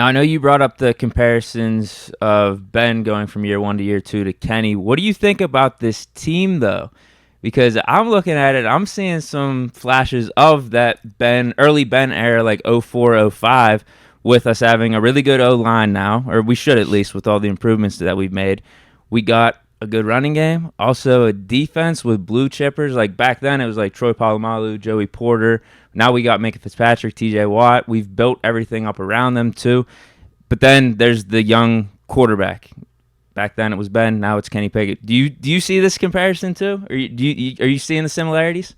Now, I know you brought up the comparisons of Ben going from year one to year two to Kenny. What do you think about this team, though? Because I'm looking at it, I'm seeing some flashes of that early Ben era, like 04, 05, with us having a really good O line now, or we should at least, with all the improvements that we've made. We got a good running game, also a defense with blue chippers. Like back then, it was like Troy Polamalu, Joey Porter. Now we got Minka Fitzpatrick, T.J. Watt. We've built everything up around them too. But then there's the young quarterback. Back then it was Ben. Now it's Kenny Pickett. Do you see this comparison too? Are you seeing the similarities?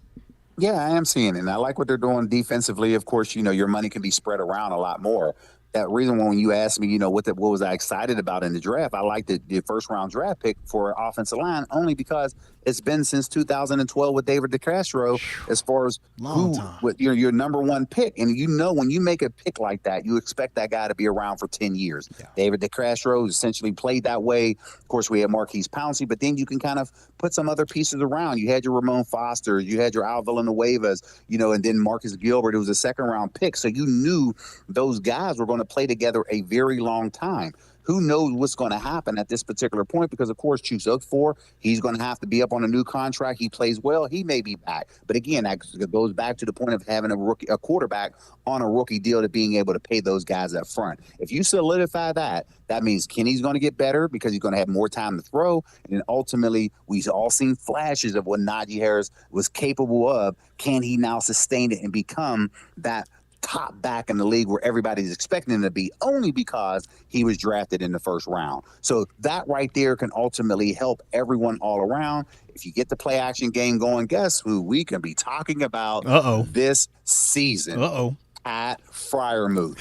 Yeah, I am seeing it. And I like what they're doing defensively. Of course, your money can be spread around a lot more. That reason when you asked me, what was I excited about in the draft? I like the first round draft pick for offensive line only because it's been since 2012 with David DeCastro as far as Long who time. with your number one pick. And when you make a pick like that, you expect that guy to be around for 10 years. Yeah. David DeCastro essentially played that way. Of course, we had Marquise Pouncey, but then you can kind of put some other pieces around. You had your Ramon Foster, you had your Al Villanuevas, and then Marcus Gilbert. It was a second round pick. So you knew those guys were going to play together a very long time. Who knows what's going to happen at this particular point? Because of course, Chuks he's going to have to be up on a new contract. He plays well, he may be back. But again, that goes back to the point of having a quarterback on a rookie deal to being able to pay those guys up front. If you solidify that, that means Kenny's going to get better because he's going to have more time to throw. And then ultimately, we've all seen flashes of what Najee Harris was capable of. Can he now sustain it and become that top back in the league where everybody's expecting him to be only because he was drafted in the first round? So that right there can ultimately help everyone all around. If you get the play action game going, guess who we can be talking about this season? Pat Fryermuth.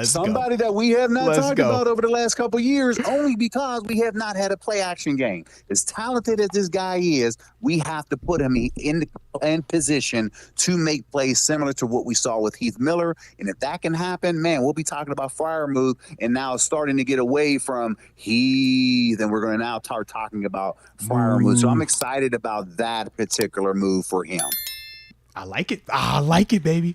Somebody that we have not talked about over the last couple of years only because we have not had a play action game. As talented as this guy is, we have to put him in position to make plays similar to what we saw with Heath Miller. And if that can happen, man, we'll be talking about Fryermuth, and now it's starting to get away from Heath, and we're going to now start talking about Fryermuth. So I'm excited about that particular move for him. I like it. I like it, baby.